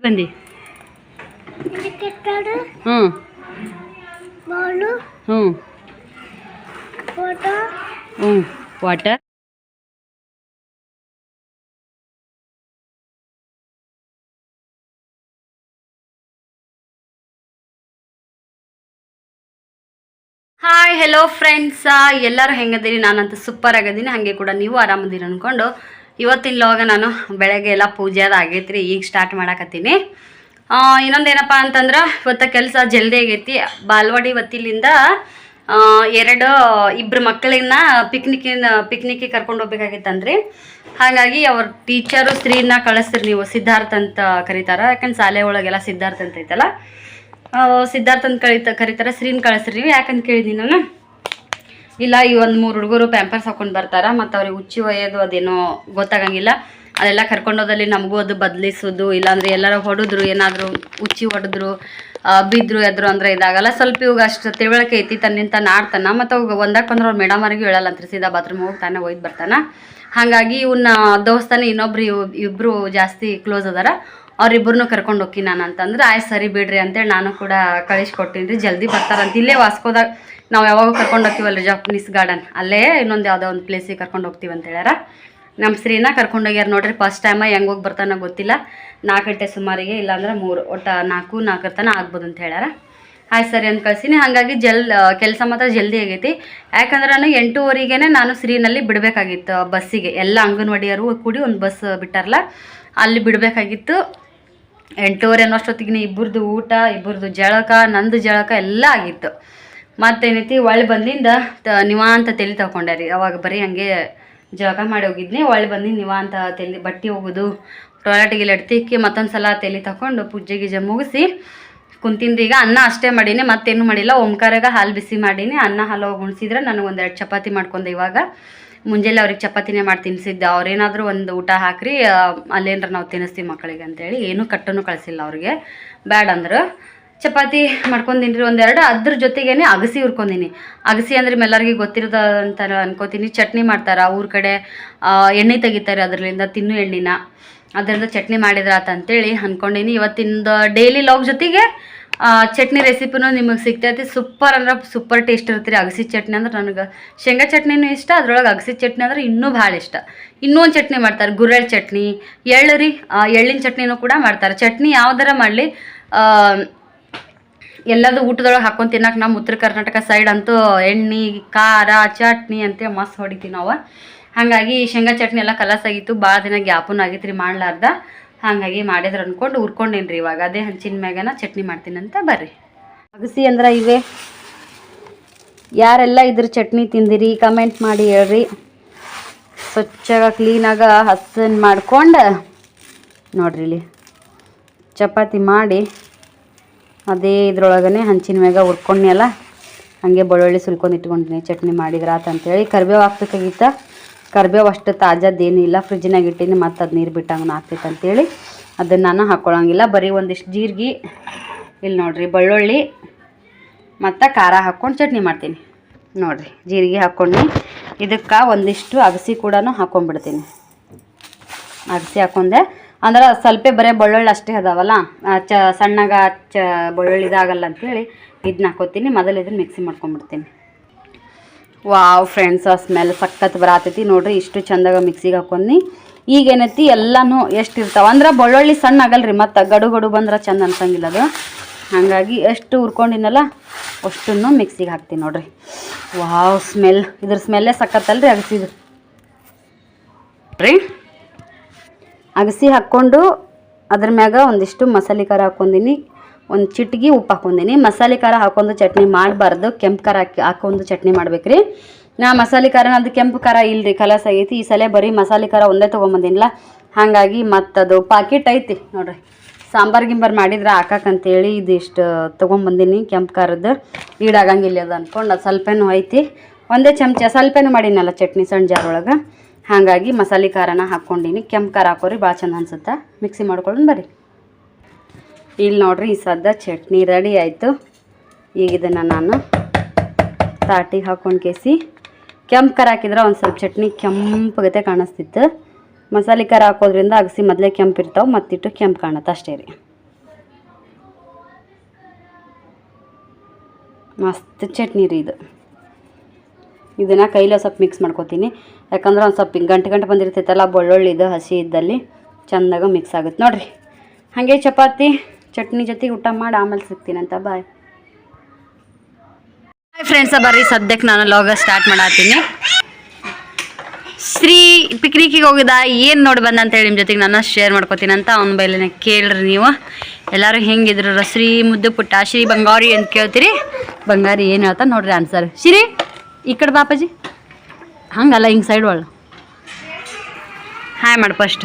ಬಂದಿ ಹ್ಞೂ ಹ್ಞೂ ಹ್ಞೂ ವಾಟರ್ ಹಾಯ್ ಹೆಲೋ ಫ್ರೆಂಡ್ಸ್, ಎಲ್ಲರೂ ಹೆಂಗದೀರಿ? ನಾನಂತೂ ಸೂಪರ್ ಆಗಿದ್ದೀನಿ, ಹಾಗೆ ಕೂಡ ನೀವು ಆರಾಮದೀರಿ ಅಂದ್ಕೊಂಡು ಇವತ್ತಿನ ಲೋಗ ನಾನು ಬೆಳಗ್ಗೆ ಎಲ್ಲ ಪೂಜೆ ಅದು ಆಗೈತ್ರಿ. ಈಗ ಸ್ಟಾರ್ಟ್ ಮಾಡಕತ್ತೀನಿ. ಇನ್ನೊಂದೇನಪ್ಪ ಅಂತಂದ್ರೆ ಇವತ್ತು ಕೆಲಸ ಜಲ್ದಿ ಆಗೈತಿ. ಬಾಲ್ವಾಡಿ ವತಿಲಿಂದ ಇಬ್ಬರು ಮಕ್ಕಳನ್ನ ಪಿಕ್ನಿಕ್ಕಿಗೆ ಕರ್ಕೊಂಡು ಹೋಗ್ಬೇಕಾಗಿತ್ತಂದ್ರಿ. ಹಾಗಾಗಿ ಅವ್ರ ಟೀಚರು ಸ್ತ್ರೀನ ಕಳಿಸ್ತೀರಿ, ನೀವು ಸಿದ್ಧಾರ್ಥ ಅಂತ ಕರೀತಾರೆ. ಯಾಕಂದ್ರೆ ಶಾಲೆ ಒಳಗೆಲ್ಲ ಸಿದ್ಧಾರ್ಥ ಅಂತ ಐತಲ್ಲ, ಸಿದ್ಧಾರ್ಥ ಅಂತ ಕರೀತಾರೆ. ಶ್ರೀನ್ ಕಳಿಸ್ರಿ ನೀವು ಯಾಕಂತ ಕೇಳಿದ್ದೀನಿ ನಾನು. ಇಲ್ಲ, ಈ ಒಂದು 3 ಹುಡುಗರು ಪ್ಯಾಂಪರ್ಸ್ ಹಾಕೊಂಡು ಬರ್ತಾರೆ, ಮತ್ತು ಅವ್ರಿಗೆ ಉಚ್ಚಿ ಒಯ್ಯೋದು ಅದೇನೋ ಗೊತ್ತಾಗಂಗಿಲ್ಲ. ಅದೆಲ್ಲ ಕರ್ಕೊಂಡೋದಲ್ಲಿ ನಮಗೂ ಅದು ಬದಲಿಸೋದು, ಇಲ್ಲಾಂದ್ರೆ ಎಲ್ಲರೂ ಹೊಡೆದ್ರು, ಏನಾದರೂ ಉಚ್ಚಿ ಹೊಡೆದ್ರು, ಬಿದ್ರು ಎದ್ರು ಅಂದ್ರೆ ಇದಾಗಲ್ಲ. ಸ್ವಲ್ಪ ಇವಾಗ ಅಷ್ಟು ತಿಳುವಳಿಕೆ ಐತಿ, ತನ್ನಿಂತ ನಾಡ್ತಾನ. ಮತ್ತು ಅವಾಗ ಒಂದಕ್ಕೊಂದ್ರೆ ಅವ್ರು ಮೇಡಮರಿಗೆ ಹೇಳಲ್ಲ ಅಂತ, ಸೀದಾ ಬಾತ್ರೂಮ್ ಹೋಗ್ತಾನೆ ಒಯ್ದು ಬರ್ತಾನೆ. ಹಾಗಾಗಿ ಇವನ್ನ ದೋಸ್ತಾನೆ ಇನ್ನೊಬ್ರು ಇಬ್ಬರು ಜಾಸ್ತಿ ಕ್ಲೋಸ್ ಅದಾರ, ಅವ್ರಿಬ್ಬರನ್ನೂ ಕರ್ಕೊಂಡು ಹೋಗಿ ನಾನು ಅಂತಂದ್ರೆ ಆಯ್ತು ಸರಿ ಬಿಡ್ರಿ ಅಂತೇಳಿ ನಾನು ಕೂಡ ಕಳಿಸ್ಕೊಟ್ಟಿನಿ ರೀ. ಜಲ್ದಿ ಬರ್ತಾರಂತ. ಇಲ್ಲೇ ವಾಸ್ಕೋದಾಗ ನಾವು ಯಾವಾಗ ಕರ್ಕೊಂಡು ಹೋಗ್ತೀವಲ್ಲ ಜಾಪನೀಸ್ ಗಾರ್ಡನ್, ಅಲ್ಲೇ ಇನ್ನೊಂದು ಯಾವುದೋ ಒಂದು ಪ್ಲೇಸಿಗೆ ಕರ್ಕೊಂಡು ಹೋಗ್ತೀವಿ ಅಂತ ಹೇಳ್ಯಾರ. ನಮ್ಮ ಸ್ತ್ರೀನ ಕರ್ಕೊಂಡು ಹೋಗ್ಯಾರ ನೋಡ್ರಿ. ಫಸ್ಟ್ ಟೈಮ ಹೆಂಗೆ ಹೋಗಿ ಬರ್ತಾನೋ ಗೊತ್ತಿಲ್ಲ. 4 ಗಂಟೆ ಸುಮಾರಿಗೆ, ಇಲ್ಲಾಂದ್ರೆ 3 ಒಟ್ಟು 4 ತನಕ ಆಗ್ಬೋದು ಅಂತ ಹೇಳ್ಯಾರ. ಆಯ್ತು ಸರಿ ಅಂತ ಕಳ್ಸೀನಿ. ಹಾಗಾಗಿ ಕೆಲಸ ಮಾತ್ರ ಜಲ್ದಿ ಆಗೈತಿ. ಯಾಕಂದ್ರೆ ನಾನು 8:15ಗೆ ನಾನು ಶ್ರೀನಲ್ಲಿ ಬಿಡಬೇಕಾಗಿತ್ತು ಬಸ್ಸಿಗೆ. ಎಲ್ಲ ಅಂಗನವಾಡಿಯವರು ಕೂಡಿ ಒಂದು ಬಸ್ ಬಿಟ್ಟಾರಲ್ಲ, ಅಲ್ಲಿ ಬಿಡಬೇಕಾಗಿತ್ತು. 8:30 ಅನ್ನೋಷ್ಟೊತ್ತಿಗೆ ಇಬ್ಬರದು ಊಟ, ಇಬ್ಬರದು ಜಳಕ, ನಂದು ಜಳಕ ಎಲ್ಲ ಆಗಿತ್ತು. ಮತ್ತೇನೈತಿ ಒಳ್ಳೆ ಬಂದಿಂದ ನಿವಾಂತ ತಲೆ ತಗೊಂಡ್ಯಾರಿ. ಅವಾಗ ಬರೀ ಹಂಗೆ ಜಳಕ ಮಾಡಿ ಹೋಗಿದ್ನಿ. ಒಳ್ಳೆ ಬಂದಿದ್ದು ನಿವಾಂತ ತಲೆ ಬಟ್ಟೆ ಹೋಗೋದು, ಟಾಯ್ಲೆಟಿಗೆ ಎಡ್ತಿಕ್ಕಿ ಮತ್ತೊಂದು ಸಲ ತಲೆ ತಗೊಂಡು ಪೂಜೆ ಗೀಜೆ ಮುಗಿಸಿ ಕುಂತಿಂದ್ರಿ. ಈಗ ಅನ್ನ ಅಷ್ಟೇ ಮಾಡೀನಿ, ಮತ್ತೇನು ಮಾಡಿಲ್ಲ. ಓಂಕಾರಾಗ ಹಾಲು ಬಿಸಿ ಮಾಡೀನಿ. ಅನ್ನ ಹಾಲು ಉಣಿಸಿದ್ರೆ ನನಗೆ 1-2 ಚಪಾತಿ ಮಾಡ್ಕೊಂಡೆ. ಇವಾಗ ಮುಂಜಾನೆ ಅವ್ರಿಗೆ ಚಪಾತಿನೇ ಮಾಡಿ ತಿನ್ನಿಸಿದ್ದೆ. ಅವ್ರೇನಾದರೂ ಒಂದು ಊಟ ಹಾಕ್ರಿ, ಅಲ್ಲೇನಾರ ನಾವು ತಿನ್ನಿಸ್ತೀವಿ ಮಕ್ಕಳಿಗೆ ಅಂತೇಳಿ ಏನೂ ಕಟ್ಟನ್ನು ಕಳಿಸಿಲ್ಲ ಅವ್ರಿಗೆ. ಬ್ಯಾಡ ಅಂದ್ರೆ ಚಪಾತಿ ಮಾಡ್ಕೊಂಡಿನಿ ರೀ 1-2. ಅದ್ರ ಜೊತೆಗೇನೆ ಅಗಸಿ ಹುರ್ಕೊಂಡಿನಿ. ಅಗಸಿ ಅಂದ್ರೆ ಎಲ್ಲರಿಗೆ ಗೊತ್ತಿರೋದ ಅಂತ ಅನ್ಕೋತೀನಿ. ಚಟ್ನಿ ಮಾಡ್ತಾರೆ ಊರ ಕಡೆ, ಎಣ್ಣೆ ತೆಗಿತಾರೆ ಅದರಿಂದ, ತಿನ್ನು ಎಣ್ಣಿನ, ಅದರಿಂದ ಚಟ್ನಿ ಮಾಡಿದ್ರಾತ ಅಂತೇಳಿ ಅಂದ್ಕೊಂಡೀನಿ. ಇವತ್ತಿಂದ ಡೈಲಿ ಲಾಗ್ ಜೊತೆಗೆ ಚಟ್ನಿ ರೆಸಿಪಿನೂ ನಿಮಗೆ ಸಿಗ್ತೈತಿ. ಸೂಪರ್ ಅಂದ್ರೆ ಸೂಪರ್ ಟೇಸ್ಟ್ ಇರ್ತೀರಿ. ಅಗಸಿ ಚಟ್ನಿ ಅಂದ್ರೆ ನನಗೆ ಶೇಂಗಾ ಚಟ್ನಿನೂ ಇಷ್ಟ, ಅದ್ರೊಳಗೆ ಅಗಸಿ ಚಟ್ನಿ ಅಂದ್ರೆ ಇನ್ನೂ ಭಾಳ ಇಷ್ಟ. ಇನ್ನೂ ಒಂದು ಚಟ್ನಿ ಮಾಡ್ತಾರೆ, ಗುರೆಳ್ ಚಟ್ನಿ, ಎಳ್ಳು ರೀ, ಎಳ್ಳಿನ ಚಟ್ನಿನೂ ಕೂಡ ಮಾಡ್ತಾರೆ. ಚಟ್ನಿ ಯಾವ್ದಾರ ಮಾಡಲಿ ಎಲ್ಲದು ಊಟದೊಳಗೆ ಹಾಕೊಂಡು ತಿನ್ನಕ್ಕೆ ನಮ್ಮ ಉತ್ತರ ಕರ್ನಾಟಕ ಸೈಡ್ ಅಂತೂ ಎಣ್ಣೆ, ಖಾರ, ಚಟ್ನಿ ಅಂತ ಮಸ್ತ್ ಹೊಡಿತೀವಿ ನಾವು. ಹಾಗಾಗಿ ಶೇಂಗಾ ಚಟ್ನಿ ಎಲ್ಲ ಕಲಸಾಗಿತ್ತು, ಭಾಳ ದಿನ ಗ್ಯಾಪೂ ಆಗಿತ್ತು ರೀ ಮಾಡ್ಲಾರ್ದ. ಹಾಗಾಗಿ ಮಾಡಿದ್ರೆ ಅಂದ್ಕೊಂಡು ಹುರ್ಕೊಂಡೇನಿ ರೀ. ಇವಾಗ ಅದೇ ಹಂಚಿನ ಮ್ಯಾಗನ ಚಟ್ನಿ ಮಾಡ್ತೀನಂತ ಬರ್ರಿ. ಅಗಸಿ ಅಂದ್ರೆ ಇವೆ. ಯಾರೆಲ್ಲ ಇದ್ರ ಚಟ್ನಿ ತಿಂದಿರಿ ಕಮೆಂಟ್ ಮಾಡಿ ಹೇಳ್ರಿ. ಸ್ವಚ್ಛಗ ಕ್ಲೀನಾಗ ಹಸನ್ ಮಾಡ್ಕೊಂಡು ನೋಡ್ರಿ, ಇಲ್ಲಿ ಚಪಾತಿ ಮಾಡಿ ಅದೇ ಇದ್ರೊಳಗನೆ ಹಂಚಿನ ಮ್ಯಾಗ ಹುರ್ಕೊಂಡ್ನಲ್ಲ, ಹಾಗೆ ಬೆಳ್ಳುಳ್ಳಿ ಸುಲ್ಕೊಂಡು ಇಟ್ಕೊಂಡಿನಿ. ಚಟ್ನಿ ಮಾಡಿದ್ರಾತ ಅಂತೇಳಿ ಕರಿಬೇವು ಹಾಕ್ಬೇಕಾಗಿತ್ತ. ಕರಿಬೇವು ಅಷ್ಟು ತಾಜಾದೇನಿಲ್ಲ, ಫ್ರಿಜ್ನಾಗ ಇಟ್ಟೀನಿ. ಮತ್ತು ಅದು ನೀರು ಬಿಟ್ಟಂಗೆ ಆಗ್ತೈತೆ ಅಂತೇಳಿ ಅದನ್ನು ನಾನು ಹಾಕ್ಕೊಳಂಗಿಲ್ಲ. ಬರೀ ಒಂದಿಷ್ಟು ಜೀರಿಗೆ, ಇಲ್ಲಿ ನೋಡಿರಿ ಬೆಳ್ಳುಳ್ಳಿ ಮತ್ತು ಖಾರ ಹಾಕ್ಕೊಂಡು ಚಟ್ನಿ ಮಾಡ್ತೀನಿ ನೋಡಿರಿ. ಜೀರಿಗೆ ಹಾಕ್ಕೊಂಡು ಇದಕ್ಕೆ ಒಂದಿಷ್ಟು ಅಗಸಿ ಕೂಡ ಹಾಕ್ಕೊಂಡ್ಬಿಡ್ತೀನಿ. ಅಗಸಿ ಹಾಕ್ಕೊಂಡೆ ಅಂದ್ರೆ ಸ್ವಲ್ಪ ಬರೀ ಬೆಳ್ಳುಳ್ಳಿ ಅಷ್ಟೇ ಅದಾವಲ್ಲ, ಸಣ್ಣಗ ಬೆಳ್ಳುಳ್ಳಿ ಇದಾಗಲ್ಲ ಅಂಥೇಳಿ ಇದನ್ನ ಹಾಕೋತೀನಿ. ಮೊದಲು ಇದನ್ನು ಮಿಕ್ಸಿ ಮಾಡ್ಕೊಂಡ್ಬಿಡ್ತೀನಿ. ವಾವ್ ಫ್ರೆಂಡ್ಸ್, ಆ ಸ್ಮೆಲ್ ಸಖತ್ ಬರತೈತಿ ನೋಡ್ರಿ. ಇಷ್ಟು ಚಂದಾಗ ಮಿಕ್ಸಿಗೆ ಹಾಕೊಂಡು ಈಗೇನೈತಿ ಎಲ್ಲನೂ ಎಷ್ಟು ಇರ್ತಾವೆ ಅಂದ್ರೆ ಬೆಳ್ಳುಳ್ಳಿ ಸಣ್ಣ ಆಗಲ್ರಿ, ಮತ್ತು ಗಡು ಬಂದ್ರೆ ಚಂದ ಅನ್ಸಂಗಿಲ್ಲ ಅದು. ಹಾಗಾಗಿ ಎಷ್ಟು ಹುರ್ಕೊಂಡಿನಲ್ಲ ಅಷ್ಟನ್ನು ಮಿಕ್ಸಿಗೆ ಹಾಕ್ತೀನಿ ನೋಡ್ರಿ. ವಾವ್ ಸ್ಮೆಲ್, ಇದ್ರ ಸ್ಮೆಲ್ಲೇ ಸಖತ್ತಲ್ರಿ ಅಗಸಿದು ರೀ. ಅಗಸಿ ಹಾಕ್ಕೊಂಡು ಅದ್ರ ಮ್ಯಾಗ ಒಂದಿಷ್ಟು ಮಸಾಲೆ ಖಾರ ಹಾಕ್ಕೊಂಡಿನಿ, ಒಂದು ಚಿಟಿಗೆ ಉಪ್ಪು ಹಾಕ್ಕೊಂಡಿನಿ. ಮಸಾಲೆ ಖಾರ ಹಾಕೊಂಡು ಚಟ್ನಿ ಮಾಡಬಾರ್ದು, ಕೆಂಪು ಖಾರ ಹಾಕೊಂಡು ಚಟ್ನಿ ಮಾಡ್ಬೇಕ್ರಿ. ನಾ ಮಸಾಲೆ ಖಾರ ಅದು ಕೆಂಪು ಖಾರ ಇಲ್ಲರಿ, ಕಲಸ ಆಗೈತಿ. ಈ ಸಲ ಬರೀ ಮಸಾಲೆ ಖಾರ ಒಂದೇ ತೊಗೊಂಬಂದಿನಿಲ್ಲ. ಹಾಗಾಗಿ ಮತ್ತದು ಪಾಕೆಟ್ ಐತಿ ನೋಡ್ರಿ, ಸಾಂಬಾರು ಗಿಂಬಾರು ಮಾಡಿದ್ರೆ ಹಾಕಕ್ಕಂತೇಳಿ ಇದಿಷ್ಟು ತೊಗೊಂಬಂದಿನಿ. ಕೆಂಪು ಖಾರದ್ದು ಈಡಾಗಂಗಿಲ್ಲ ಅದು ಅಂದ್ಕೊಂಡು ಅದು ಸ್ವಲ್ಪನೂ ಐತಿ. ಒಂದೇ ಚಮಚ ಸ್ವಲ್ಪನೂ ಮಾಡೀನಲ್ಲ ಚಟ್ನಿ ಸಣ್ಣ ಜಾರ್ ಒಳಗೆ. ಹಾಗಾಗಿ ಮಸಾಲೆ ಖಾರನ ಹಾಕ್ಕೊಂಡಿನಿ. ಕೆಂಪು ಖಾರ ಹಾಕೋರಿ ಭಾಳ ಚಂದ ಅನ್ಸುತ್ತೆ. ಮಿಕ್ಸಿ ಮಾಡ್ಕೊಳ್ಳೋಣ ಬರ್ರಿ. ಇಲ್ಲಿ ನೋಡ್ರಿ, ಈ ಸದ್ದ ಚಟ್ನಿ ರೆಡಿ ಆಯಿತು. ಈಗ ಇದನ್ನು ನಾನು ತಾಟಿಗೆ ಹಾಕ್ಕೊಂಡು ಕೇಸಿ, ಕೆಂಪು ಖಾರ ಹಾಕಿದ್ರೆ ಒಂದು ಸ್ವಲ್ಪ ಚಟ್ನಿ ಕೆಂಪಗತೆ ಕಾಣಿಸ್ತಿತ್ತು. ಮಸಾಲೆ ಖಾರ ಹಾಕೋದ್ರಿಂದ ಅಗಸಿ ಮೊದಲೇ ಕೆಂಪು ಇರ್ತಾವೆ, ಮತ್ತಿಟ್ಟು ಕೆಂಪು ಕಾಣುತ್ತೆ ಅಷ್ಟೇ ರೀ. ಮಸ್ತ್ ಚಟ್ನಿ ರೀ ಇದು. ಇದನ್ನು ಕೈಲೇ ಸ್ವಲ್ಪ ಮಿಕ್ಸ್ ಮಾಡ್ಕೊತೀನಿ, ಯಾಕಂದ್ರೆ ಒಂದು ಸ್ವಲ್ಪ ಗಂಟೆ ಬಂದಿರ್ತೈತಲ್ಲ ಬೆಳ್ಳುಳ್ಳಿದು ಹಸಿ ಇದ್ದಲ್ಲಿ ಚೆಂದಾಗ ಮಿಕ್ಸ್ ಆಗುತ್ತೆ ನೋಡಿರಿ. ಹಾಗೆ ಚಪಾತಿ ಚಟ್ನಿ ಜೊತೆಗೆ ಊಟ ಮಾಡಿ ಆಮೇಲೆ ಸಿಗ್ತೀನಂತ. ಬಾಯ್ ಫ್ರೆಂಡ್ಸ. ಬರ್ರಿ ಸದ್ಯಕ್ಕೆ ನಾನು ಲಾಗ ಸ್ಟಾರ್ಟ್ ಮಾಡತ್ತೀನಿ. ಶ್ರೀ ಪಿಕ್ನಿಕ್ಕಿಗೆ ಹೋಗಿದ ಏನು ನೋಡಿ ಬಂದ ಅಂತೇಳಿ ನಿಮ್ಮ ಜೊತೆಗೆ ನಾನು ಶೇರ್ ಮಾಡ್ಕೊತೀನಿ ಅಂತ ಅವ್ನ ಬೈಲೇನೆ ಕೇಳ್ರಿ ನೀವು ಎಲ್ಲರೂ ಹೆಂಗಿದ್ರು. ಶ್ರೀ ಮುದ್ದು ಪುಟ್ಟ ಶ್ರೀ ಬಂಗಾರಿ ಅಂತ ಕೇಳ್ತೀರಿ. ಬಂಗಾರಿ ಏನು ಹೇಳ್ತಾ ನೋಡ್ರಿ ಆನ್ಸರ್. ಶ್ರೀ ಈ ಕಡೆ ಬಾಪಾಜಿ, ಹಂಗಲ್ಲ ಹಿಂಗೆ ಸೈಡ್ ಒಳ ಹಾಯ್ ಮಾಡಿ ಫಸ್ಟ್.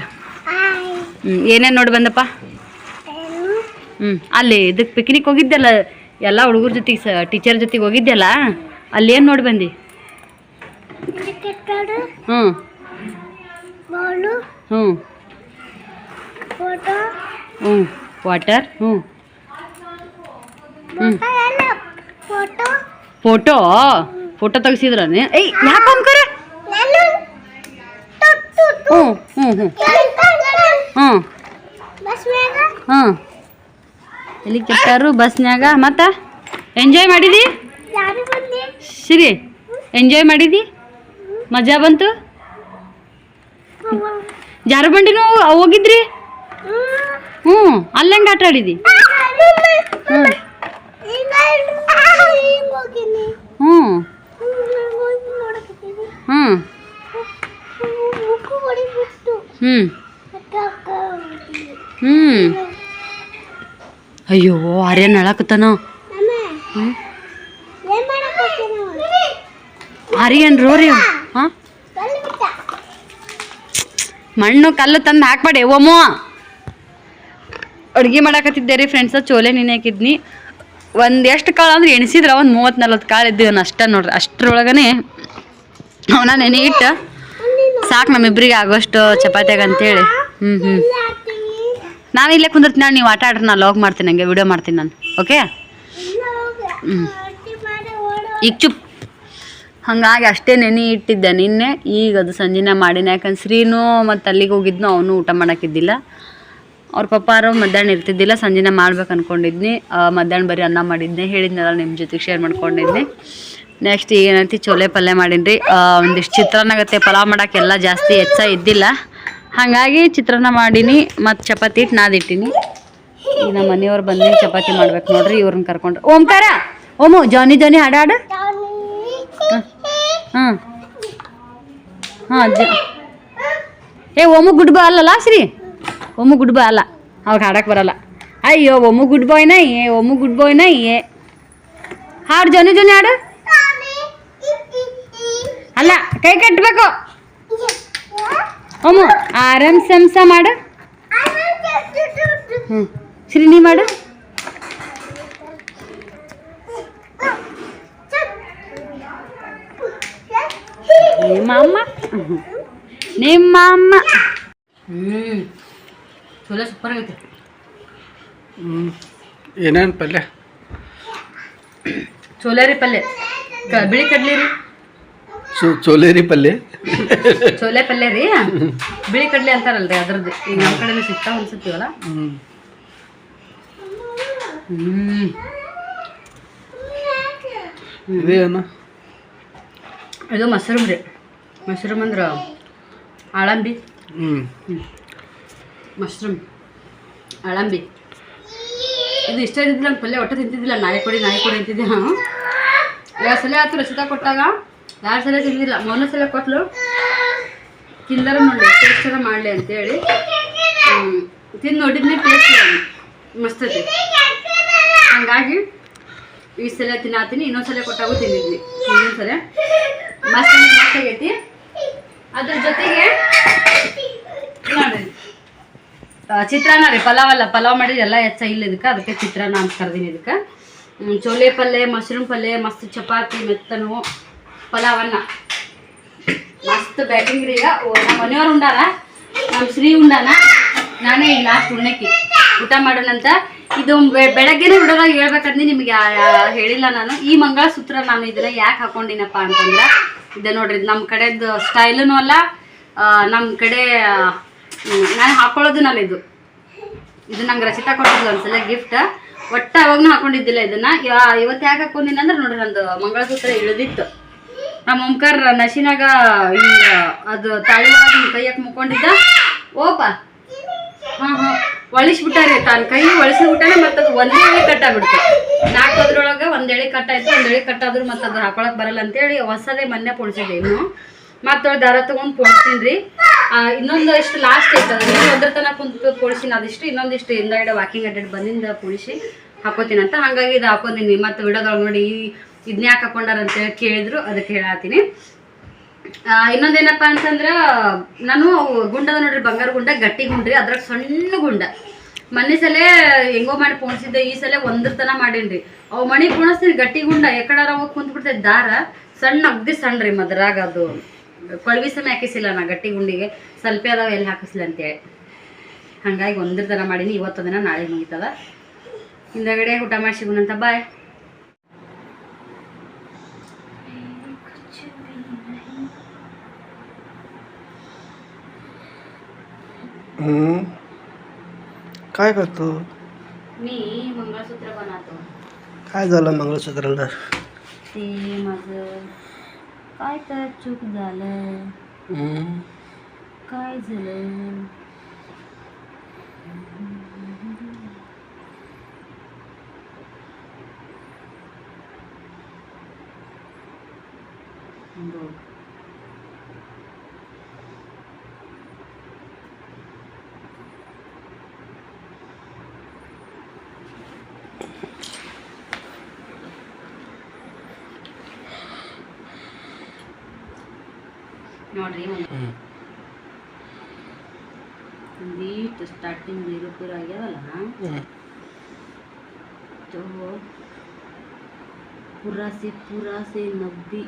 ಏನೇನು ನೋಡಿ ಬಂದಪ್ಪ? ಅಲ್ಲಿ ಇದಕ್ಕೆ ಪಿಕ್ನಿಕ್ ಹೋಗಿದ್ದೆಲ್ಲ ಎಲ್ಲ ಹುಡುಗರ ಜೊತೆಗೆ ಟೀಚರ್ ಜೊತೆಗೆ ಹೋಗಿದ್ದೆಲ್ಲ, ಅಲ್ಲಿ ಏನು ನೋಡಿ ಬಂದು? ಹ್ಞೂ ಹ್ಞೂ ಹ್ಞೂ ವಾಟರ್. ಹ್ಞೂ ಫೋಟೋ ತೆಗ್ಸಿದ್ರನೇ? ಏಯ್ ಯಾಕೆ ಅಂಕರ? ಹ್ಞೂ ಹ್ಞೂ ಹ್ಞೂ ಹ್ಞೂ ಹಾಂ ಎಲ್ಲಿ ಕೆಟ್ಟಾರು ಬಸ್ನ್ಯಾಗ. ಮತ್ತು ಎಂಜಾಯ್ ಮಾಡಿದಿ ಸಿರಿ? ಎಂಜಾಯ್ ಮಾಡಿದಿ? ಮಜಾ ಬಂತು? ಜಾರುಬಂಡಿನೂ ಹೋಗಿದ್ರಿ? ಹ್ಞೂ ಅಲ್ಲಿ ಹೆಂಗೆ ಆಟ ಆಡಿದಿ? ಹ್ಞೂ ಹ್ಞೂ ಹ್ಞೂ ಹ್ಞೂ ಹ್ಞೂ ಅಯ್ಯೋ ಆರ್ಯನ್ ಅಳಕತ್ತಾನ. ಆರ್ಯನ್ ರೋರಿ. ಹಾಂ ಮಣ್ಣು ಕಲ್ಲು ತಂದು ಹಾಕ್ಬೇಡಿ ಓಮೋ. ಅಡುಗೆ ಮಾಡಾಕತ್ತಿದ್ದೆ ರೀ ಫ್ರೆಂಡ್ಸ. ಚೋಲೆ ನೆನೆ ಹಾಕಿದ್ನಿ. ಒಂದು ಎಷ್ಟು ಕಾಳು ಅಂದ್ರೆ ಎಣಿಸಿದ್ರೆ ಒಂದು 30-40 ಕಾಳು ಇದ್ದೀವನ್ನ ಅಷ್ಟ ನೋಡ್ರಿ. ಅಷ್ಟರೊಳಗನೆ ಅವನ ನೆನೆ ಇಟ್ಟು ಸಾಕು ನಮ್ಮಿಬ್ರಿಗೆ ಆಗೋಷ್ಟು ಚಪಾತಿಯಾಗ ಅಂತೇಳಿ. ಹ್ಞೂ ನಾನು ಇಲ್ಲೇ ಕುಂದಿರ್ತೀನಿ. ನಾನು ನೀವು ಆಟ ಆಡ್ರಿ, ನಾನು ಲಾಗ್ ಮಾಡ್ತೀನಿ, ಹಂಗೆ ವಿಡಿಯೋ ಮಾಡ್ತೀನಿ ನಾನು. ಓಕೆ ಈಗ ಚುಪ್. ಹಾಗಾಗಿ ಅಷ್ಟೇ ನೆನೆ ಇಟ್ಟಿದ್ದೆ ನಿನ್ನೆ. ಈಗ ಅದು ಸಂಜೆನ ಮಾಡಿನ. ಯಾಕಂದ್ರೆ ಶ್ರೀನೂ ಮತ್ತು ಅಲ್ಲಿಗೆ ಹೋಗಿದ್ನು, ಅವನು ಊಟ ಮಾಡೋಕ್ಕಿದ್ದಿಲ್ಲ. ಅವ್ರ ಪಪ್ಪಾರು ಮಧ್ಯಾಹ್ನ ಇರ್ತಿದ್ದಿಲ್ಲ. ಸಂಜೆನ ಮಾಡ್ಬೇಕು ಅಂದ್ಕೊಂಡಿದ್ನಿ. ಮಧ್ಯಾಹ್ನ ಬರೀ ಅನ್ನ ಮಾಡಿದ್ದೆ, ಹೇಳಿದ್ನಲ್ಲ ನಿಮ್ಮ ಜೊತೆಗೆ ಶೇರ್ ಮಾಡ್ಕೊಂಡಿದ್ನಿ. ನೆಕ್ಸ್ಟ್ ಏನೈತಿ ಚೋಲೆ ಪಲ್ಯ ಮಾಡೀನಿ ರೀ. ಒಂದಿಷ್ಟು ಚಿತ್ರಾನ್ನ ಆಗುತ್ತೆ. ಪಲಾವ್ ಮಾಡೋಕ್ಕೆಲ್ಲ ಜಾಸ್ತಿ ಹೆಚ್ಚ ಇದ್ದಿಲ್ಲ, ಹಾಗಾಗಿ ಚಿತ್ರಾನ್ನ ಮಾಡೀನಿ. ಮತ್ತು ಚಪಾತಿ ಇಟ್ಟು ನಾದಿಟ್ಟಿನಿ. ಈಗ ನಮ್ಮ ಮನೆಯವ್ರು ಬಂದು ಚಪಾತಿ ಮಾಡ್ಬೇಕು ನೋಡ್ರಿ. ಇವ್ರನ್ನ ಕರ್ಕೊಂಡ್ರೆ ಓಂಕಾರ ಓಮು ಜಾನಿ ಹಾಡಾಡು. ಹಾಂ ಹಾಂ ಏ ಓಮು ಗುಡ್ ಬಾಯ್ ಅಲ್ಲಲ್ಲ ಶ್ರೀ? ಓಮು ಗುಡ್ ಬಾಯ್ ಅಲ್ಲ, ಅವಾಗ ಹಾಡಕ್ಕೆ ಬರಲ್ಲ. ಅಯ್ಯೋ ಓಮು ಗುಡ್ ಬಾಯ್ನ ಓಮು ಗುಡ್ ಬಾಯ್ನ ಹಾಡು ಜಾನಿ ಹಾಡು. ಅಲ್ಲ ಕೈ ಕಟ್ಟಬೇಕು. ಓಮು ಆರಾಮ್ ಸಂಸ ಮಾಡು. ಹ್ಞೂ ಶ್ರೀ ನೀ ಮಾಡು. ನಿಮ್ಮ ಅಮ್ಮ ಚೋಲೆ ಸೂಪರ್ ಆಗೈತೆ. ಏನೇನು ಪಲ್ಯ? ಚೋಲೇರಿ ಪಲ್ಯ, ಬಿಳಿ ಕಡ್ಲಿ ರೀ. ಚೋಲೇರಿ ಪಲ್ಯ, ಚೋಲೆ ಪಲ್ಯ ರೀ. ಬಿಳಿ ಕಡ್ಲಿ ಅಂತಾರಲ್ರಿ ಅದ್ರದ್ದು. ಈಗ ನಮ್ಮ ಕಡೆ ಸಿಗ್ತಾವ ಅನ್ಸುತ್ತೀವಲ್ಲ. ಇದೇನು? ಇದು ಮಶ್ರೂಮ್ ರೀ. ಮಶ್ರೂಮ್ ಅಂದ್ರೆ ಆಳಂಬಿ. ಮಶ್ರೂಮ್ ಆಳಂಬಿ. ಇದು ಇಷ್ಟ ಇದ್ದಿದ್ದಿಲ್ಲ ನಮ್ಮ ಪಲ್ಯ. ಒಟ್ಟು ತಿಂತಿದ್ದಿಲ್ಲ. ನಾಯಿ ಕೊಡಿ ಅಂತಿದ್ದೆ ನಾನು. 2 ಸಲ ಆಯ್ತು ರಚಿತಾ ಕೊಟ್ಟಾಗ. 2 ಸಲ ತಿಂದಿಲ್ಲ. 3ನೇ ಸಲ ಕೊಟ್ಟಲು. ತಿಂದರೆ ನೋಡಿ ಟೇಸ್ಟ್ ಎಲ್ಲ ಮಾಡಲಿ ಅಂತೇಳಿ ತಿಂದು ನೋಡಿದ್ನಿ. ಟೇಸ್ಟ್ ಮಸ್ತ್ ಐತಿ. ಹಂಗಾಗಿ ಈ ಸಲ ತಿನ್ನಾತೀನಿ. ಇನ್ನೊಂದ್ಸಲ ಕೊಟ್ಟಾಗೂ ತಿಂದಿದ್ನಿ. ಇನ್ನೊಂದ್ಸಲ ಮಸ್ತ್ ಆಗೈತಿ. ಅದ್ರ ಜೊತೆಗೆ ನೋಡ್ರಿ ಚಿತ್ರಾನ್ನ ರೀ. ಪಲಾವ್ ಮಾಡಿದ್ರೆ ಎಲ್ಲ ಹೆಚ್ಚ ಇಲ್ಲ ಇದಕ್ಕೆ. ಅದಕ್ಕೆ ಚಿತ್ರಾನ್ನ ಅಂತ ಕರ್ದೀನಿ ಇದಕ್ಕೆ. ಚೋಲೆ ಪಲ್ಯ, ಮಶ್ರೂಮ್ ಪಲ್ಯ, ಮಸ್ತ್ ಚಪಾತಿ, ಮೆತ್ತನು, ಪಲಾವನ್ನ ಮಸ್ತ್ ಬ್ಯಾಟಿಂಗ್ ರೀ. ಈಗ ನಮ್ಮ ಮನೆಯವ್ರು ಉಂಡಾರ, ನಮ್ಮ ಶ್ರೀ ಉಂಡಾನ, ನಾನೇ ಈಗ ಲಾಸ್ಟ್ ಉಣ್ಣಕ್ಕೆ ಊಟ ಮಾಡೋಣಂತ. ಇದು ಬೆಳಗ್ಗೆನೇ ಹುಡುಗಾಗ ಹೇಳ್ಬೇಕಂದ್ರೆ ನಿಮಗೆ ಹೇಳಿಲ್ಲ ನಾನು. ಈ ಮಂಗಳಸೂತ್ರ ನಾನು ಇದನ್ನ ಯಾಕೆ ಹಾಕೊಂಡಿನಪ್ಪ ಅಂತಂದ್ರೆ, ಇದೆ ನೋಡ್ರಿ ನಮ್ಮ ಕಡೆದು ಸ್ಟೈಲೂ ಅಲ್ಲ, ನಮ್ಮ ಕಡೆ ನಾನು ಹಾಕೊಳ್ಳೋದು ನಲ್ಲ. ಇದು ನಂಗೆ ರಚಿತಾ ಕೊಟ್ಟಿದ್ದು ಒಂದ್ಸಲ ಗಿಫ್ಟ್. ಒಟ್ಟ ಅವಾಗ್ನೂ ಹಾಕೊಂಡಿದ್ದಿಲ್ಲ ಇದನ್ನ. ಇವತ್ತು ಯಾಕೆ ಹಾಕೊಂಡಿನ ಅಂದ್ರೆ ನೋಡ್ರಿ ನಂದು ಮಂಗಳಸೂತ್ರ ಇಳಿದಿತ್ತು. ನಮ್ಮ ಓಂಕಾರ ನಶಿನಾಗ ಹಿಂಗ ಅದು ತಾಳಿ ಒಳಗೆ ಕೈಯಕ್ಕೆ ಮುಕ್ಕೊಂಡಿದ್ದ ಓಪ ಒಳಿಸ್ಬಿಟ್ಟಾರಿ. ತಾನು ಕೈ ಒಳಿಸ್ಬಿಟ್ಟಾನೆ ಮತ್ತೆ ಅದು ಒಂದೇ ಎಳೆ ಕಟ್ಟಾಗ್ಬಿಡ್ತು. 4 ಅದ್ರೊಳಗೆ ಒಂದ್ ಎಳೆ ಕಟ್ಟಾಯ್ತು. ಒಂದ್ ಎಳೆ ಕಟ್ಟಾದ್ರು ಮತ್ತೆ ಅದು ಹಾಕೊಳಕ್ ಬರಲ್ಲ ಅಂತೇಳಿ ಹೊಸದೇ ಮೊನ್ನೆ ಪೊಣ್ಸಿದ್ದೆ. ಇನ್ನು ಮತ್ತೆ ದಾರ ತಗೊಂಡ್ ಪೊಣ್ಸ್ತೀನಿ. ಇನ್ನೊಂದು ಇಷ್ಟು ಲಾಸ್ಟ್ ಐತದ ಒಂದ್ರ ತನಕ ಕುಂತು ಪೊಳಿಸಿನ ಅದಿಷ್ಟು, ಇನ್ನೊಂದಿಷ್ಟು ಹಿಂದಗಡೆ ವಾಕಿಂಗ್ ಅಡ್ಡಾಡಿ ಬಂದಿಂದ ಪೊಳಿಸಿ ಹಾಕೋತೀನಿ ಅಂತ. ಹಾಗಾಗಿ ಇದು ಹಾಕೋತೀನಿ. ಮತ್ತೆ ವಿಡಿಯೋದೊಳಗೆ ನೋಡಿ ಇದನ್ನ ಯಾಕೆ ಹಾಕೊಂಡಾರ ಅಂತೇಳಿ ಕೇಳಿದ್ರು, ಅದಕ್ಕೆ ಹೇಳತ್ತೀನಿ. ಇನ್ನೊಂದೇನಪ್ಪ ಅಂತಂದ್ರೆ ನಾನು ಗುಂಡದ ನೋಡ್ರಿ, ಬಂಗಾರ ಗುಂಡ ಗಟ್ಟಿ ಗುಂಡ್ರಿ, ಅದ್ರಾಗ ಸಣ್ಣ ಗುಂಡ ಮೊನ್ನೆ ಸಲ ಹೆಂಗೋ ಮಾಡಿ ಪೋಣಿಸಿದ್ದೆ. ಈ ಸಲ ಒಂದ್ರ ತನ ಮಾಡೀನ್ರಿ. ಅವು ಮಣಿ ಪೋಣಿಸ್ತೀನಿ ಗಟ್ಟಿ ಗುಂಡ ಎಕಡಾರ ಹೋಗಿ ಕುಂತ್ ಬಿಡ್ತೈತೆ ದಾರ ಸಣ್ಣ ಅಗ್ದಿ ಸಣ್ಣ ರೀ. ಮದ್ರಾಗ ಅದು ಕೊಳವಿ ಸಮಯ ಹಾಕಿಸಿಲ್ಲ ನಾ ಗಟ್ಟಿ ಗುಂಡಿಗೆ, ಸ್ವಲ್ಪ ಅದಾವ ಎಲ್ಲಿ ಹಾಕಿಸ್ಲಿ ಅಂತೇಳಿ. ಹಾಗಾಗಿ ಒಂದ್ರ ತನ ಮಾಡೀನಿ. ಇವತ್ತು ದಿನ ನಾಳೆ ಮುಗಿತದ. ಹಿಂದಗಡೆ ಊಟ ಮಾಡಿ ಸಿಗೋಣಂತ. ಬಾಯ್. काय करतो? मी मंगळसूत्र बनवतो. काय झालं मंगळसूत्राला? ते माझं काय तर चूक झालं. काय झालं? ನೋಡ್ರಿ ಒಂದೀಟ್ ಸ್ಟಾರ್ಟಿಂಗ್ 0 ಪೂರ ಆಗ್ಯಾವಲ್ಲ, तो पूरा से 90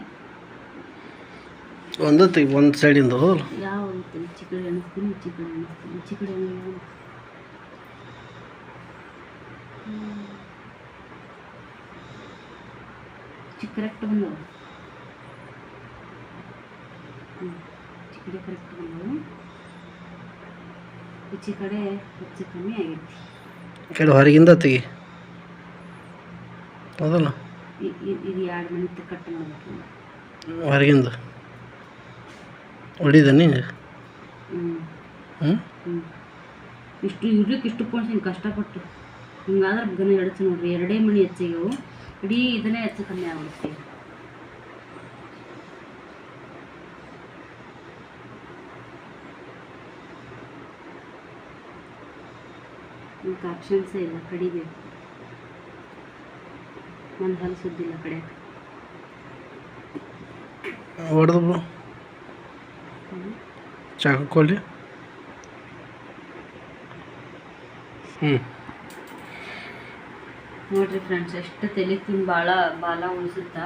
ಒಂದು ಸೈಡಿಂದ ಯಾವ ಚಿಕ್ಕಡಿ ಅನಿಸ್ತೀನಿ ಕರೆಕ್ಟ್ ಬಂದವು. ಚಿಕ್ಕಡಿ ಕರೆಕ್ಟ್ ಬಂದವು. ಈಚೆ ಕಡೆ ಹೆಚ್ಚು ಕಮ್ಮಿ ಆಗೈತಿ. ಕಡೆ ಹೊರಗಿಂದ ತೆಗಿ ಹೌದಲ್ಲ. ಇದು 2 ಮಿನಿಟ್ ಕಟ್ ಮಾಡಬೇಕು. ಹೊರಗಿಂದ ಹೊಡಿದ ನೀನು. ಇಷ್ಟು ಇಡ್ಲಿಕ್ಕೆ ಇಷ್ಟು ಪೋಣಿಸ್ತೀನಿ ಕಷ್ಟಪಟ್ಟು. ಹಿಂಗಾದ್ರೆ ಗನ ಎಡಚು ನೋಡ್ರಿ. 2 ಮಣಿ ಹೆಚ್ಚಿಗೆವು. ಇಡೀ ಇದನ್ನೇ ಹೆಚ್ಚು ಕಮ್ಮಿ ಆಗ್ಬಿಡ್ತೀವಿ. ನಿಮ್ಗೆ ಆಪ್ಷನ್ಸೇ ಇಲ್ಲ, ಕಡಿಬೇಕು. ನನ್ನ ಹಲ್ಲು ಸುದ್ದಿಲ್ಲ ಕಡೆ ಹೊಡೆದು ಚಾಕೊಳ್ಳಿ. ನೋಡ್ರಿ ಫ್ರೆಂಡ್ಸ್, ಎಷ್ಟು ತಲೆ ತಿಂದು ಬಾಲ ಉಳಿಸುತ್ತಾ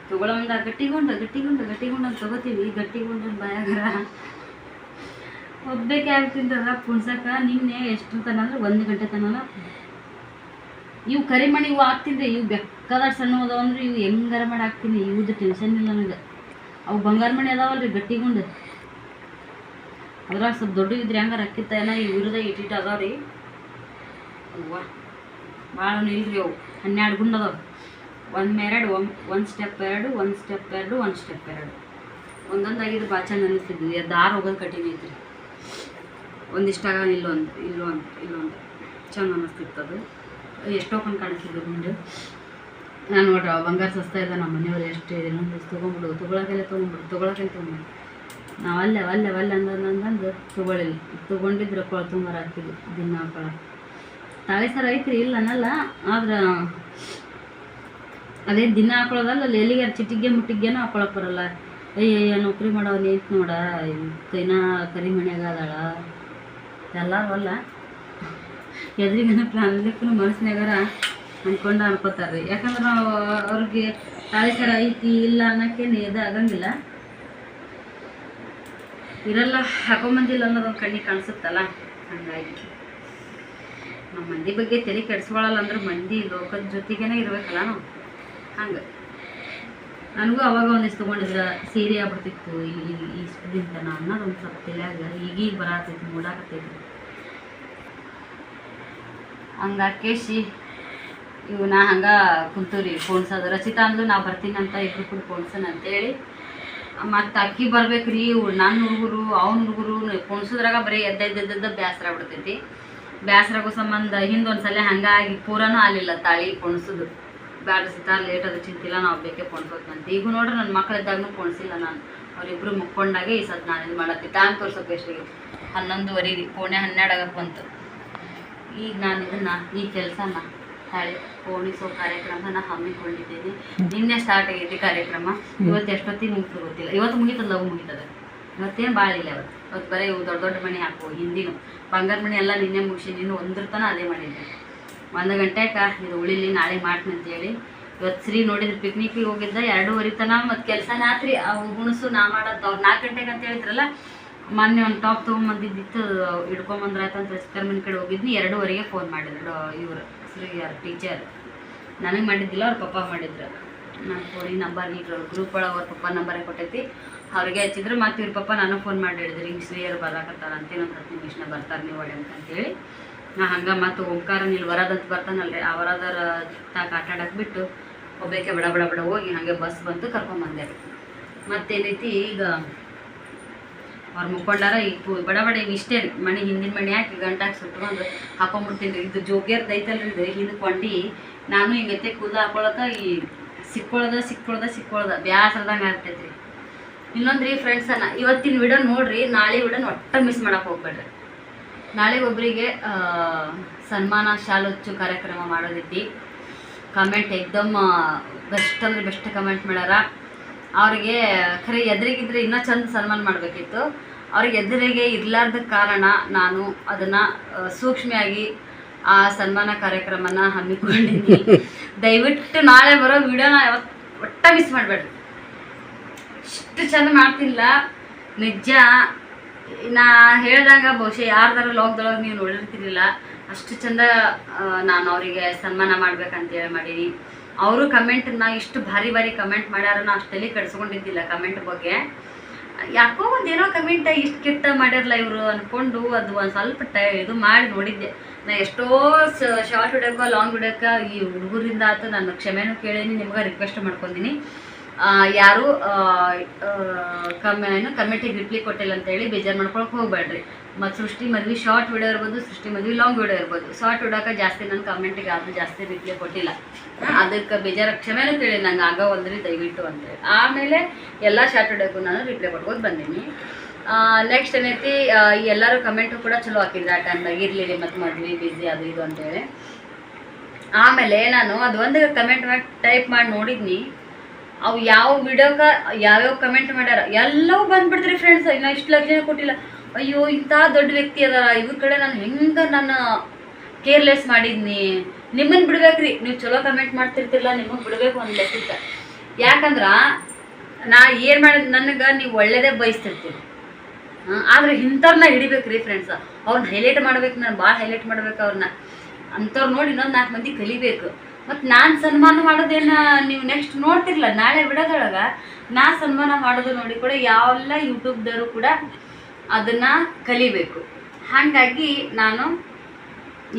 ತಗೊಳಂದ. ಗಟ್ಟಿಗೊಂಡ ಅಂತ ತಗೋತೀವಿ. ಗಟ್ಟಿಗೊಂಡ ಬಾಯಾಗರ ಒಬ್ಬೇಕೆ ಆಗ್ತಿಂತದ ಪುಣ್ಸಕ. ನಿನ್ನೆ ಎಷ್ಟು ತನ ಅಂದ್ರೆ 1 ಗಂಟೆ ತನಕ ಇವು ಕರಿಮಣಿ ಇವು ಹಾಕ್ತಿದ್ದೆ. ಇವು ಬೆಕ್ಕದ ಸಣ್ಣ ಅದಾವ ಅಂದ್ರೆ ಇವು ಹೆಂಗಾರ ಮಾಡಿ ಹಾಕ್ತೀನಿ. ಇವ್ದು ಟೆನ್ಷನ್ ಇಲ್ಲ ನನಗೆ. ಅವು ಬಂಗಾರ ಮಣಿ ಅದಾವಲ್ರಿ ಗಟ್ಟಿಗೊಂಡು, ಅದ್ರಾಗ ಸ್ವಲ್ಪ ದೊಡ್ಡ ಇದ್ರೆ ಹೆಂಗಾರ ಹಾಕಿತ್ತ ಏನೋ. ಇವ್ರದ ಇಟ್ಟಿಟ್ಟು ಅದಾವ್ರಿ. ಅವ್ವ ಭಾಳ ಇಲ್ರಿ. ಅವು 12 ಗುಂಡು ಅದಾವ. 1 ಮೇರಡ್ 1 ಸ್ಟೆಪ್ 2 1 ಸ್ಟೆಪ್ 2 1 ಸ್ಟೆಪ್ 2 ಒಂದೊಂದಾಗಿದ್ದು ಭಾಳ ಚಂದ ಅನ್ನಿಸ್ತಿದ್ವಿ. ದಾರ ಹೋಗೋದು ಕಠಿಣ ಐತ್ರಿ. ಒಂದಿಷ್ಟಾಗ ಇಲ್ಲೊಂದು ಚಂದ ಅನ್ನಿಸ್ತಿತ್ತು. ಅದು ಎಷ್ಟೋ ಕೊಂಡು ಕಾಣಿಸ್ತಿದ್ದು ಗುಂಡು. ನಾನು ನೋಡ್ರಿ ಬಂಗಾರ ಸಸ್ತಾ ಇದೆ. ನಮ್ಮ ಮನೆಯವ್ರು ಎಷ್ಟು ಇನ್ನೊಂದು ತೊಗೊಳಕೆಲ್ಲ ತೊಗೊಂಡ್ಬಿಡು. ನಾವು ಅಲ್ಲೇ ಅಂದಂದು ತೊಗೊಳಿಲ್ಲ. ತೊಗೊಂಡಿದ್ರೆ ಕೊಳ ತುಂಬಾರ ಹಾಕ್ತಿದ್ವಿ ದಿನ ಕೊಳ. ತಾಳಿ ಸರ ಐತ್ರಿ, ಇಲ್ಲ ಅನ್ನಲ್ಲ. ಆದ್ರೆ ಅದೇ ದಿನ ಹಾಕೊಳ್ಳೋದಲ್ಲ. ಅಲ್ಲಿ ಎಲ್ಲಿಗೆ ಚಿಟ್ಟಿಗೆ ಮುಟ್ಟಿಗೆನೂ ಹಾಕೊಳಕ್ಕೆ ಬರಲ್ಲ. ಅಯ್ಯಯ್ಯ ನೌಕರಿ ಮಾಡೋ ನಿಂತು ನೋಡ, ಕೈನ ಕರಿಮಣಿಯಾಗ ಅದಾಳ ಎಲ್ಲರೂ ಅಲ್ಲ. ಎದ್ರಿಗನ ಪ್ಲಾನ್ಲಿಕ್ಕೂ ಮನಸ್ಸಿನಾಗಾರ ಅನ್ಕೋತಾರೆ. ಯಾಕಂದ್ರೆ ನಾವು ಅವ್ರಿಗೆ ತಾಳಿ ಸರ ಐತಿ ಇಲ್ಲ ಅನ್ನೋಕ್ಕೇನು ಇದು ಆಗಂಗಿಲ್ಲ. ಇರಲ್ಲ, ಹಾಕೊಂಬಂದಿಲ್ಲ ಅನ್ನೋದು ಒಂದು ಕಣ್ಣಿಗೆ ಕಾಣಿಸುತ್ತಲ್ಲ. ಹಾಗಾಗಿ ನಮ್ಮ ಮಂದಿ ಬಗ್ಗೆ ತಲೆ ಕೆಡಿಸ್ಕೊಳ್ಳಲ್ಲ. ಅಂದ್ರೆ ಮಂದಿ ಲೋಕದ ಜೊತೆಗೇನೆ ಇರಬೇಕಲ್ಲ ನಾವು. ಹಂಗೆ ನನಗೂ ಅವಾಗ ಒಂದಿಷ್ಟು ತೊಗೊಂಡಿದ್ರೆ ಸೀರೆ ಆಗ್ಬಿಡ್ತಿತ್ತು. ಇಷ್ಟದಿಂದ ಅನ್ನೋದು ಒಂದು ಸ್ವಲ್ಪ ತಲೆಯಾಗ ಈಗೀಗ ಬರತೈತಿ, ಮೂಡಾಕತ್ತೈತಿ. ಹಂಗೆ ಹಾಕೇಸಿ ಇವು ನಾ ಹಂಗೆ ಕುಂತೂರಿ ಪೋಣ್ಸೋದು. ರಚಿತಾ ಅಂದ್ಲು ನಾ ಬರ್ತೀನಿ ಅಂತ, ಇಬ್ರು ಕೂಡ ಪೋಣ್ಸನ್ ಅಂತೇಳಿ. ಮತ್ತು ಅಕ್ಕಿ ಬರ್ಬೇಕ್ರಿ, ಇವು ನನ್ನ ಹುಡುಗರು ಅವ್ನ ಹುಡುಗರು ಪೋಣ್ಸೋದ್ರಾಗ ಬರೀ ಎದ್ದೆದ್ದೆದ್ದ ಬೇಸರ ಆಗ್ಬಿಡ್ತೈತಿ. ಬೇಸರಾಗೋ ಸಂಬಂಧ ಹಿಂದೊಂದ್ಸಲ ಹಂಗಾಗಿ ಪೂರನೂ ಆಗಲಿಲ್ಲ ತಾಳಿ ಪೋಣ್ಸೋದು. ಬ್ಯಾಡ ಸಿತಾ ಲೇಟ್ ಅದು ಚಿಂತಿಲ್ಲ, ನಾವು ಬೇಕೇ ಪೋಣ್ಸೋಕಂತ. ಈಗ ನೋಡ್ರಿ ನನ್ನ ಮಕ್ಕಳಿದ್ದಾಗೂ ಪೋಣಿಸಿಲ್ಲ ನಾನು. ಅವರಿಬ್ಬರು ಮುಕ್ಕೊಂಡಾಗೆ ಈ ಸತ್ ನಾನು ಇದು ಮಾಡತ್ತಿ. ಟೈಮ್ ತೋರ್ಸೋಕೆ ಎಷ್ಟಿಗೆ 11:15 ಪೌಣೆ 12 ಆಗಕ್ಕೆ ಬಂತು. ಈಗ ನಾನು ಇದನ್ನು ಈ ಕೆಲಸನ ತಾಳಿ ಪೋಣಿಸೋ ಕಾರ್ಯಕ್ರಮನ ಹಮ್ಮಿಕೊಂಡಿದ್ದೀನಿ. ನಿನ್ನೆ ಸ್ಟಾರ್ಟ್ ಆಗೈತಿ ಕಾರ್ಯಕ್ರಮ. ಇವತ್ತು ಎಷ್ಟೊತ್ತಿಗೆ ಮುಗಿತು ಗೊತ್ತಿಲ್ಲ. ಇವತ್ತು ಮುಗಿತದ, ಲವ್ ಮುಗಿತದೆ. ಇವತ್ತೇನು ಭಾಳ ಇಲ್ಲ. ಇವತ್ತು ಬರೀ ಇವು ದೊಡ್ಡ ದೊಡ್ಡ ಮನೆ ಹಾಕುವ ಹಿಂದಿನೂ ಬಂಗಾರ ಮನೆ ಎಲ್ಲ ನಿನ್ನೆ ಮುಗಿಸಿ, ನೀನು ಒಂದ್ರ ತನಕ ಅದೇ ಮಾಡಿದ್ದೆ. 1 ಗಂಟೆಗೆ ಇದು ಉಳಿಲಿ, ನಾಳೆ ಮಾಡ್ತೀನಿ ಅಂತೇಳಿ. ಇವತ್ತು ಶ್ರೀ ನೋಡಿದ್ರೆ ಪಿಕ್ನಿಕ್ಕಿಗೆ ಹೋಗಿದ್ದ 2:15 ತನಕ. ಮತ್ತು ಕೆಲಸನ ಆತ್ರಿ ಅವು ಗುಣಸು ನಾ ಮಾಡೋದು. ಅವ್ರು 4 ಗಂಟೆಗೆ ಅಂತ ಹೇಳಿದ್ರಲ್ಲ, ಮೊನ್ನೆ ಒಂದು ಟಾಪ್ ತೊಗೊಂಬಂದಿದ್ದಿತ್ತು, ಹಿಡ್ಕೊಂಬಂದ್ರಾಯ್ತು ಅಂತ ರೆಸ್ಟೋರ್ ಮನೆ ಕಡೆ ಹೋಗಿದ್ನಿ. 2:15ಗೆ ಫೋನ್ ಮಾಡಿದ್ರು ಇವರು ಶ್ರೀ ಯಾರು ಟೀಚರ್. ನನಗೆ ಮಾಡಿದ್ದಿಲ್ಲ, ಅವ್ರ ಪಪ್ಪ ಮಾಡಿದ್ರು. ನಾನು ಫೋನಿಗೆ ನಂಬರ್ ಈಗ ಗ್ರೂಪ್ ಒಳಗೆ ಅವ್ರ ಪಪ್ಪ ನಂಬರೇ ಕೊಟ್ಟೈತಿ, ಅವ್ರಿಗೆ ಹಚ್ಚಿದ್ರು. ಮತ್ತು ಇವ್ರ ಪಪ್ಪ ನಾನು ಫೋನ್ ಮಾಡಿ ಹೇಳಿದ್ರು, ಹಿಂಗೆ ಶ್ರೀಯರು ಬರಾಕತ್ತಾರ ಅಂತ, ಇನ್ನೊಂದು 10 ನಿಮಿಷ ಬರ್ತಾರೆ ನೀವು ಒಳ್ಳೆ ಅಂತೇಳಿ. ನಾ ಹಂಗೆ ಮತ್ತು ಓಂಕಾರ ಇಲ್ಲಿ ವರದಂತ ಬರ್ತಾನಲ್ರಿ, ಆ ವರದರ ತಾಕ ಆಟಾಡಕ್ಕೆ ಬಿಟ್ಟು ಒಬ್ಬಕ್ಕೆ ಬಡ ಬಡ ಬಡ ಹೋಗಿ ಹಾಗೆ ಬಸ್ ಬಂತು, ಕರ್ಕೊಂಬಂದೆ. ಮತ್ತೇನೈತಿ ಈಗ ಅವ್ರು ಮುಕ್ಕೊಂಡಾರ. ಈಗ ಬಡ ಬಡ ಈಗ ಇಷ್ಟೇ ಮನೆ ಹಿಂದಿನ ಮನೆ ಹಾಕಿ ಗಂಟಾಗಿ ಸುಟ್ಕೊಂಡು ಹಾಕೊಂಡ್ಬಿಡ್ತೀನಿ ರೀ. ಇದು ಜೋಗ್ಯರ್ದು ಐತಲ್ರಿ, ಇದು ಹಿಂದೆ ಕೊಂಡಿ ನಾನು ಹಿಂಗೈತೆ ಕೂದ ಹಾಕೊಳಕ ಈ ಸಿಕ್ಕೊಳ್ದ ಬ್ಯಾಸ್ರದಂಗೆ ಆಗ್ತೈತಿ ರೀ. ಇನ್ನೊಂದು ರೀ ಫ್ರೆಂಡ್ಸನ್ನ, ಇವತ್ತಿನ ವಿಡಿಯೋ ನೋಡ್ರಿ, ನಾಳೆ ವಿಡಿಯೋನ ಒಟ್ಟು ಮಿಸ್ ಮಾಡಕ್ಕೆ ಹೋಗ್ಬೇಡ್ರಿ. ನಾಳೆ ಒಬ್ಬರಿಗೆ ಸನ್ಮಾನ ಶಾಲೊಚ್ಚು ಕಾರ್ಯಕ್ರಮ ಮಾಡೋದೈತಿ. ಕಮೆಂಟ್ ಎಕ್ದಮ್ ಬೆಸ್ಟ್ ಅಂದ್ರೆ ಬೆಸ್ಟ್ ಕಮೆಂಟ್ ಮಾಡ್ಯಾರ. ಅವ್ರಿಗೆ ಖರೆ ಎದುರಿಗಿದ್ರೆ ಇನ್ನೂ ಚಂದ ಸನ್ಮಾನ ಮಾಡಬೇಕಿತ್ತು. ಅವ್ರಿಗೆ ಎದುರಿಗೆ ಇರಲಾರ್ದ ಕಾರಣ ನಾನು ಅದನ್ನು ಸೂಕ್ಷ್ಮವಾಗಿ ಆ ಸನ್ಮಾನ ಕಾರ್ಯಕ್ರಮನ ಹಮ್ಮಿಕೊಂಡಿದ್ದೀನಿ. ದಯವಿಟ್ಟು ನಾಳೆ ಬರೋ ವಿಡಿಯೋನ ಒಟ್ಟ ಮಿಸ್ ಮಾಡಬೇಡ್ರಿ. ಇಷ್ಟು ಚಂದ ಮಾಡ್ತಿಲ್ಲ ನಿಜ. ನಾ ಹೇಳ್ದಂಗೆ ಬಹುಶಃ ಯಾರ್ದಾರ ಲಾಗ್ದೊಳಗೆ ನೀವು ನೋಡಿರ್ತಿರಲಿಲ್ಲ, ಅಷ್ಟು ಚಂದ ನಾನು ಅವರಿಗೆ ಸನ್ಮಾನ ಮಾಡ್ಬೇಕಂತೇಳಿ ಮಾಡೀನಿ. ಅವರು ಕಮೆಂಟನ್ನ ಇಷ್ಟು ಭಾರಿ ಕಮೆಂಟ್ ಮಾಡ್ಯಾರ. ನಾ ಅಷ್ಟೆಲ್ಲಿ ಕಡಿಸ್ಕೊಂಡಿದ್ದಿಲ್ಲ ಕಮೆಂಟ್ ಬಗ್ಗೆ. ಯಾಕೋ ಒಂದೇನೋ ಕಮೆಂಟ್ ಇಷ್ಟು ಕೆಟ್ಟ ಮಾಡಿರಲ್ಲ ಇವರು ಅಂದ್ಕೊಂಡು ಅದು ಒಂದು ಸ್ವಲ್ಪ ಇದು ಮಾಡಿ ನೋಡಿದ್ದೆ. ನಾ ಎಷ್ಟೋ ಶಾರ್ಟ್ ವಿಡಿಯೋಕ್ಕೆ ಲಾಂಗ್ ವಿಡಿಯೋಕ್ಕೆ ಈ ಹುಡುಗರಿಂದ ಆಯ್ತು ನಾನು ಕ್ಷಮೆನೂ ಕೇಳೀನಿ, ನಿಮ್ಗೆ ರಿಕ್ವೆಸ್ಟ್ ಮಾಡ್ಕೊತೀನಿ. ಯಾರು ಕಮೆಂಟಿಗೆ ರಿಪ್ಲೈ ಕೊಟ್ಟಿಲ್ಲ ಅಂತೇಳಿ ಬೇಜಾರು ಮಾಡ್ಕೊಳಕ್ಕೆ ಹೋಗ್ಬೇಡ್ರಿ. ಮತ್ತು ಸೃಷ್ಟಿ ಮದ್ವೆ ಶಾರ್ಟ್ ವಿಡಿಯೋ ಇರ್ಬೋದು, ಸೃಷ್ಟಿ ಮದ್ವೆ ಲಾಂಗ್ ವಿಡಿಯೋ ಇರ್ಬೋದು. ಶಾರ್ಟ್ ವಿಡಿಯೋಕ್ಕೆ ಜಾಸ್ತಿ ನನ್ನ ಕಮೆಂಟಿಗೆ ಯಾವುದು ಜಾಸ್ತಿ ರಿಪ್ಲೈ ಕೊಟ್ಟಿಲ್ಲ, ಅದಕ್ಕೆ ಬೇಜಾರು ಕ್ಷಮೆನೂ ಕೇಳಿ ನಂಗೆ ಆಗವಲ್ರಿ ದಯವಿಟ್ಟು ಅಂತೇಳಿ. ಆಮೇಲೆ ಎಲ್ಲ ಶಾರ್ಟ್ ವಿಡಿಯೋಕ್ಕೂ ನಾನು ರಿಪ್ಲೈ ಕೊಟ್ಬೋದು ಬಂದೀನಿ. ನೆಕ್ಸ್ಟ್ ಏನೈತಿ, ಎಲ್ಲರೂ ಕಮೆಂಟು ಕೂಡ ಚಲೋ ಹಾಕಿದ್ರು ಆ ಟೈಮ್ದಾಗ, ಇರಲಿಲ್ಲ ಮತ್ತು ಮದ್ವೆ ಬಿಸಿ ಅದು ಇದು ಅಂತೇಳಿ. ಆಮೇಲೆ ನಾನು ಅದು ಒಂದು ಕಮೆಂಟ್ ಮಾಡಿ ಟೈಪ್ ಮಾಡಿ ನೋಡಿದ್ನಿ. ಅವು ಯಾವ ವಿಡಿಯೋಕ್ಕೆ ಯಾವ್ಯಾವ ಕಮೆಂಟ್ ಮಾಡ್ಯಾರ ಎಲ್ಲವೂ ಬಂದ್ಬಿಡ್ತೀರಿ ಫ್ರೆಂಡ್ಸ್. ಇನ್ನು ಇಷ್ಟು ಲಕ್ಷ ಕೊಟ್ಟಿಲ್ಲ. ಅಯ್ಯೋ ಇಂಥ ದೊಡ್ಡ ವ್ಯಕ್ತಿ ಅದಾರ, ಇವ್ರ ಕಡೆ ನಾನು ಹೆಂಗೆ ನಾನು ಕೇರ್ಲೆಸ್ ಮಾಡಿದ್ನಿ. ನಿಮ್ಮನ್ನು ಬಿಡ್ಬೇಕ್ರಿ, ನೀವು ಚಲೋ ಕಮೆಂಟ್ ಮಾಡ್ತಿರ್ತಿರಲ್ಲ, ನಿಮಗೆ ಬಿಡಬೇಕು ಒಂದು ಲೆಕ್ಕಕ್ಕೆ. ಯಾಕಂದ್ರೆ ನಾ ಏನು ಮಾಡಿದ್ ನನಗೆ ನೀವು ಒಳ್ಳೇದೇ ಬಯಸ್ತಿರ್ತೀವಿ. ಆದರೆ ಇಂಥವ್ರನ್ನ ಹಿಡಿಬೇಕ್ರಿ ಫ್ರೆಂಡ್ಸ್. ಅವ್ರನ್ನ ಹೈಲೈಟ್ ಮಾಡ್ಬೇಕು, ನಾನು ಭಾಳ ಹೈಲೈಟ್ ಮಾಡ್ಬೇಕು ಅವ್ರನ್ನ. ಅಂಥವ್ರು ನೋಡಿ ಇನ್ನೊಂದು 4 ಮಂದಿ ಕಲಿಬೇಕು. ಮತ್ತು ನಾನು ಸನ್ಮಾನ ಮಾಡೋದೇನು ನೀವು ನೆಕ್ಸ್ಟ್ ನೋಡ್ತಿರಲ್ಲ ನಾಳೆ ವಿಡಿಯೋದೊಳಗೆ. ನಾ ಸನ್ಮಾನ ಮಾಡೋದು ನೋಡಿ ಕೂಡ ಯಾವೆಲ್ಲ ಯೂಟ್ಯೂಬ್ದವರು ಕೂಡ ಅದನ್ನು ಕಲಿಬೇಕು. ಹಾಗಾಗಿ ನಾನು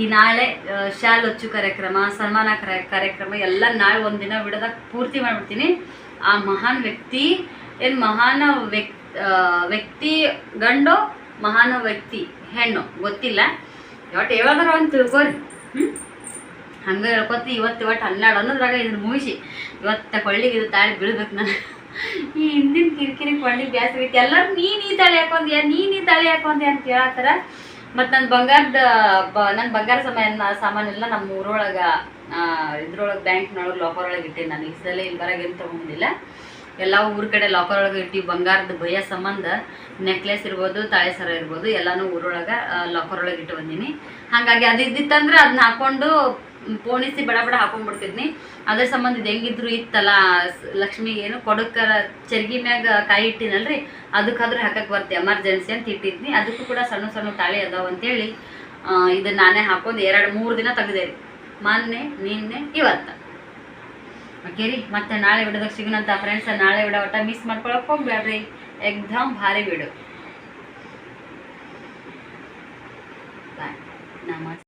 ಈ ನಾಳೆ ಶಾಲೊಚ್ಚು ಕಾರ್ಯಕ್ರಮ, ಸನ್ಮಾನ ಕಾರ್ಯಕ್ರಮ ಎಲ್ಲ ನಾಳೆ ಒಂದಿನ ವಿಡಿಯೋದಾಗ ಪೂರ್ತಿ ಮಾಡಿಬಿಡ್ತೀನಿ. ಆ ಮಹಾನ್ ವ್ಯಕ್ತಿ ಏನು ಮಹಾನ್ ವ್ಯಕ್ತಿ ಗಂಡು, ಮಹಾನ್ ವ್ಯಕ್ತಿ ಹೆಣ್ಣು ಗೊತ್ತಿಲ್ಲ, ಯಾವಾಗಾರ ಒಂದು ತಿಳ್ಕೊರಿ. ಹಂಗೆ ಹೇಳ್ಕೊತಿ. ಇವತ್ತು 12 ಅನ್ನೋದ್ರಾಗ ಇದನ್ನು ಮುಗಿಸಿ ಇವತ್ತು ಕೊಳ್ಳಿಗೆ ಇದು ತಾಳಿ ಬೀಳ್ಬೇಕು. ನಾನು ಈ ಹಿಂದಿನ ಕಿರಿಕಿರಿ ಕೊಳ್ಳಿಗೆ ಬ್ಯಾಸರ ಐತಿ. ಎಲ್ಲರೂ ನೀನು ಈ ತಾಳಿ ಹಾಕೊಂಡ್ಯಾ, ನೀನು ಈ ತಾಳಿ ಹಾಕೊಂಡ್ಯಾ ಅಂತ ಕೇಳತ್ತಾರ. ಮತ್ತು ನನ್ನ ಬಂಗಾರ ಸಾಮಾನೆಲ್ಲ ನಮ್ಮ ಊರೊಳಗೆ ಇದ್ರೊಳಗೆ ಬ್ಯಾಂಕ್ನೊಳಗೆ ಲಾಕರ್ ಒಳಗೆ ಇಟ್ಟೆ. ನಾನು ಈ ಸಲ ಇಲ್ಲಿ ಬರಾಗ ಏನು ತೊಗೊಂಡಿಲ್ಲ, ಎಲ್ಲ ಊರ ಕಡೆ ಲಾಕರ್ ಒಳಗೆ ಇಟ್ಟು ಬಂಗಾರದ ಭಯ ಸಂಬಂಧ ನೆಕ್ಲೆಸ್ ಇರ್ಬೋದು, ತಾಳಿ ಸರ ಇರ್ಬೋದು ಎಲ್ಲನೂ ಊರೊಳಗೆ ಲಾಕರ್ ಒಳಗೆ ಇಟ್ಟು ಬಂದೀನಿ. ಹಾಗಾಗಿ ಅದು ಇದ್ದಿತ್ತಂದ್ರೆ ಅದನ್ನ ಹಾಕ್ಕೊಂಡು ಪೋಣಿಸಿ ಬಡ ಹಾಕೊಂಡ್ಬಿಡ್ತಿದ್ನಿ. ಅದ್ರ ಸಂಬಂಧ ಇದು ಹೆಂಗಿದ್ರು ಇತ್ತಲ್ಲ, ಲಕ್ಷ್ಮಿಗೆ ಏನು ಕೊಡೋಕ್ಕರ ಚರ್ಗಿ ಮ್ಯಾಗ ಕಾಯಿ ಇಟ್ಟಿನಲ್ರಿ, ಅದಕ್ಕಾದ್ರೆ ಹಾಕಕ್ಕೆ ಬರ್ತೆ ಎಮರ್ಜೆನ್ಸಿ ಅಂತ ಇಟ್ಟಿದ್ನಿ. ಅದಕ್ಕೂ ಕೂಡ ಸಣ್ಣ ಸಣ್ಣ ತಾಳಿ ಅದಾವ ಅಂತೇಳಿ ಇದನ್ನು ನಾನೇ ಹಾಕೊಂಡು 2-3 ದಿನ ತೆಗ್ದೆ ರೀ. ಮೊನ್ನೆ ನಿನ್ನೆ ಇವತ್ತು. ಓಕೆ ರೀ, ಮತ್ತೆ ನಾಳೆ ವಿಡಿಯೋದಾಗ ಸಿಗೋಣಂತ ಫ್ರೆಂಡ್ಸ್. ನಾಳೆ ವಿಡಿಯೋ ಒಟ್ಟ ಮಿಸ್ ಮಾಡ್ಕೊಳಕ್ಕೆ ಹೋಗ್ಬೇಡ್ರಿ, ಎಕ್ದಮ್ ಭಾರಿ ವಿಡಿಯೋ. ಬಾಯ್, ನಮಸ್ತೆ.